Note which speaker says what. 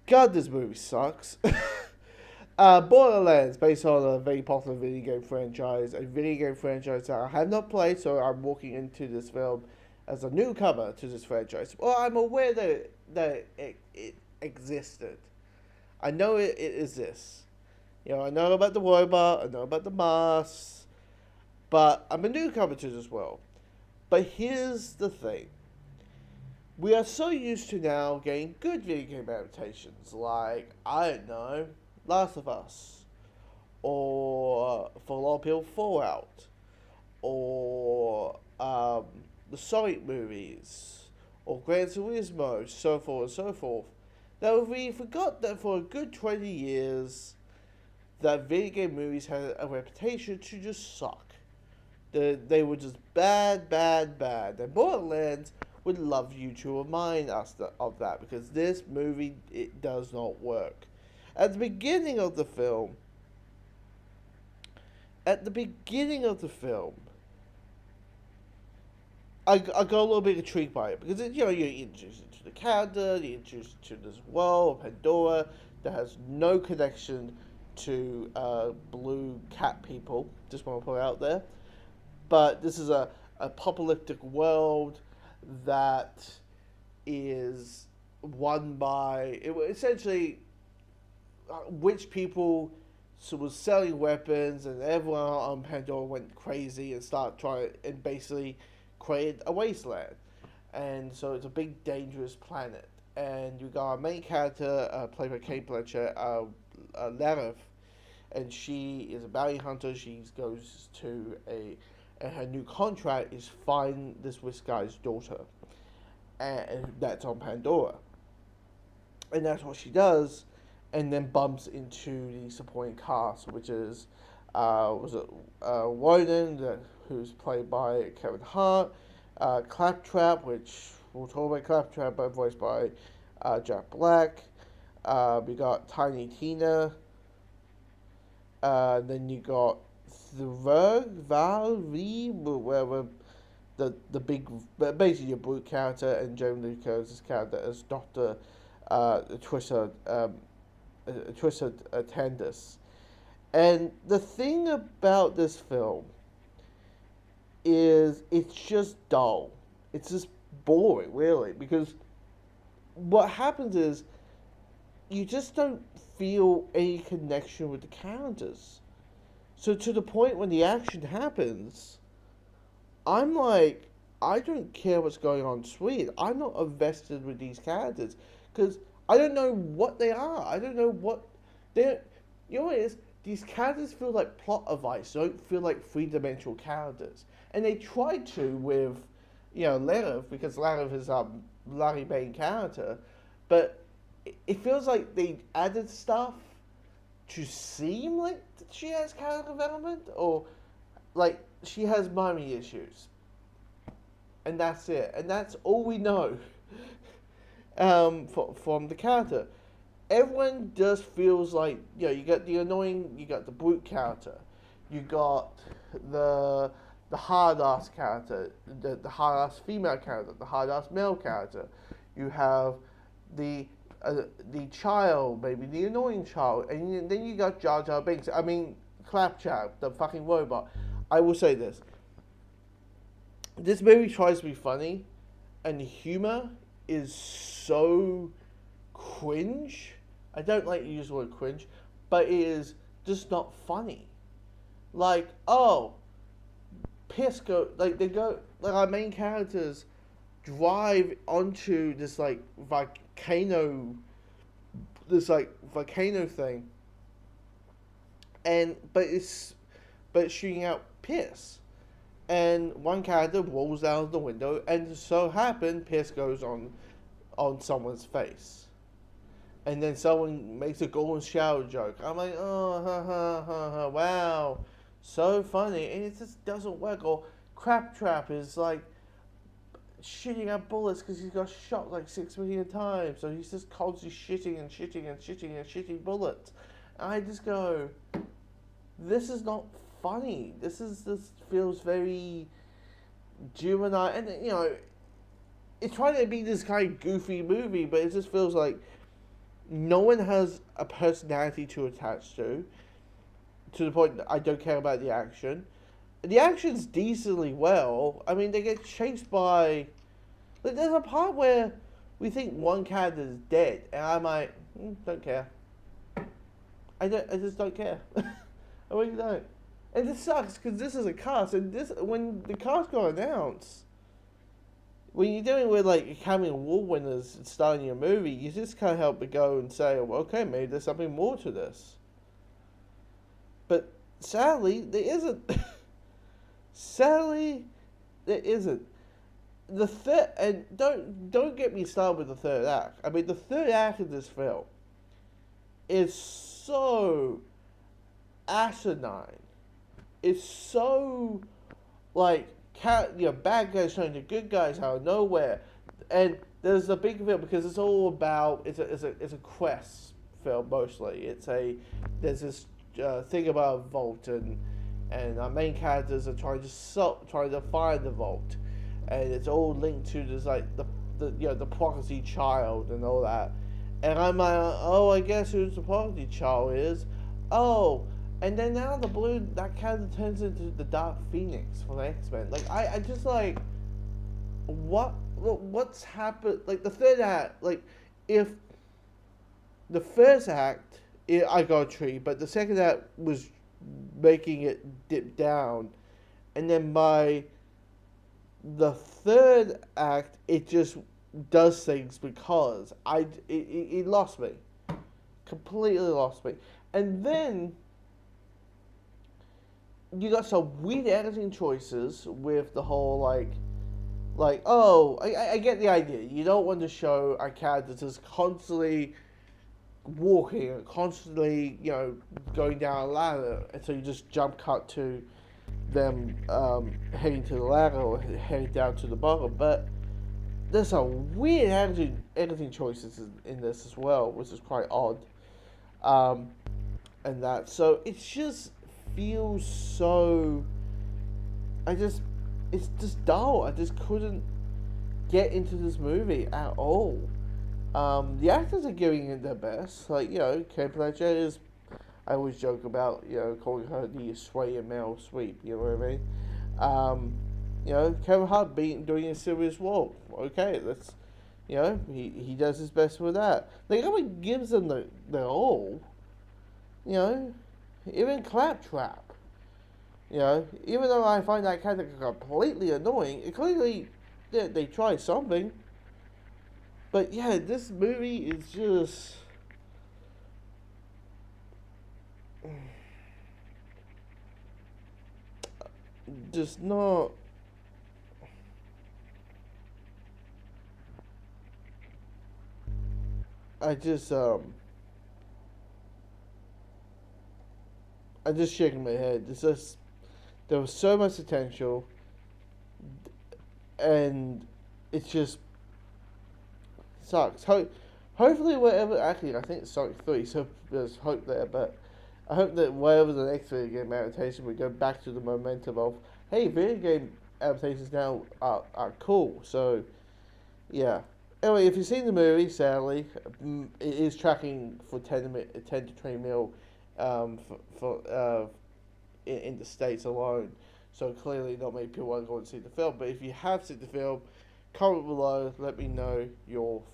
Speaker 1: God, this movie sucks. Borderlands, based on a very popular a video game franchise that I have not played, so I'm walking into this film as a newcomer to this franchise. Well, I'm aware that it existed. I know it exists. I know about the robot, I know about the masks, but I'm a newcomer to this world. But here's the thing. We are so used to now getting good video game adaptations, like, I don't know, Last of Us, or for a lot of people, Fallout, or the Sonic movies, or Gran Turismo, so forth and so forth. Now, we forgot that for a good 20 years, that video game movies had a reputation to just suck. They were just bad, bad, bad. And Borderlands would love you to remind us of that, because this movie, it does not work. At the beginning of the film, at the beginning of the film, I got a little bit intrigued by it, because you're introduced to the character, you're introduced to this world, Pandora, that has no connection to blue cat people. Just want to put it out there. But this is a apocalyptic world that is won by essentially which people was selling weapons, and everyone on Pandora went crazy and started trying and basically create a wasteland. And so it's a big dangerous planet. And you got our main character played by Kate Blanchett, Larif, and she is a bounty hunter. She goes to and her new contract is find this guy's daughter, and that's on Pandora. And that's what she does, and then bumps into the supporting cast, which is Woden, who's played by Kevin Hart, Claptrap, which we'll talk about Claptrap, but voiced by Jack Black. We got Tiny Tina. Then you got Valerie, whatever, the big, basically your brute character, and Joe Lucas' character as Dr. Trisha Tandis. And the thing about this film is it's just dull. It's just boring, really, because what happens is you just don't feel any connection with the characters. So to the point when the action happens, I'm like, I don't care what's going on screen. I'm not invested with these characters because I don't know what they are. I don't know what they're. You know what it is? These characters feel like plot devices. They don't feel like three-dimensional characters. And they tried to with, Larif, because Larif is Larry main character, but it feels like they added stuff to seem like she has character development, or like she has mommy issues, and that's it, and that's all we know from the character. Everyone just feels like you got the annoying, you got the brute character, you got the hard ass character, the hard ass female character, the hard ass male character. You have the child, maybe the annoying child, and then you got Jar Jar Binks. I mean, Claptrap, the fucking robot. I will say this: this movie tries to be funny, and the humor is so cringe. I don't like to use the word cringe, but it is just not funny. Like, piss go, like they go, like our main characters drive onto this volcano thing, and but it's shooting out piss, and one character rolls down the window, and so happened piss goes on someone's face, and then someone makes a golden shower joke. I'm like, oh, ha ha ha ha, wow, so funny, and it just doesn't work. Or Claptrap is like shitting out bullets because he's got shot like 6 million times, so he's just constantly shitting bullets. And I just go, this is not funny. This feels very juvenile, and it's trying to be this kind of goofy movie, but it just feels like No one has a personality to attach to the point that I don't care about the action. The action's decently well. I mean, they get chased by. Like, there's a part where we think one character is dead, and I'm like, don't care. I don't. I just don't care. I really don't. And this sucks because this is a cast, and this when the cast got announced, when you're dealing with like Academy Award winners starting your movie, you just can't help but go and say, well, okay, maybe there's something more to this. But sadly, there isn't. Sadly, there isn't. The third, and don't get me started with the third act. I mean, the third act of this film is so asinine. It's so like bad guys turning to good guys out of nowhere, and there's a big film because it's all about it's a quest film mostly. There's this thing about a vault, and our main characters are trying to find the vault, and it's all linked to this like the prophecy child and all that. And I'm like, oh, I guess who's the prophecy child is. Oh, and then now the blue that character turns into the Dark Phoenix from X-Men. Like I just like what's happened? Like the third act, like if the first act I got a treat, but the second act was making it dip down, and then by the third act it just does things because it lost me, completely lost me, and then you got some weird editing choices with the whole I get the idea. You don't want to show our characters just constantly walking and constantly going down a ladder, and so you just jump cut to them heading to the ladder or heading down to the bottom. But there's some weird editing choices in this as well, which is quite odd. And that so it just feels so. It's just dull. I just couldn't get into this movie at all. The actors are giving it their best. Like, Kate Blanchett is. I always joke about, calling her the Australian Meryl Streep, you know what I mean? Kevin Hart doing a serious role. Okay, that's, he does his best with that. Like, everyone gives them their all. Even Claptrap. Even though I find that character completely annoying, it clearly they tried something. But yeah, this movie is just not. I'm just shaking my head. There was so much potential, and it just sucks. Hopefully, whatever. Actually, I think it's Sonic 3, so there's hope there. But I hope that whatever the next video game adaptation, we go back to the momentum of, hey, video game adaptations now are cool. So, yeah. Anyway, if you've seen the movie, sadly, it is tracking for 10 to 20 mil in the States alone. So clearly not many people are going to see the film. But if you have seen the film, comment below, let me know your thoughts.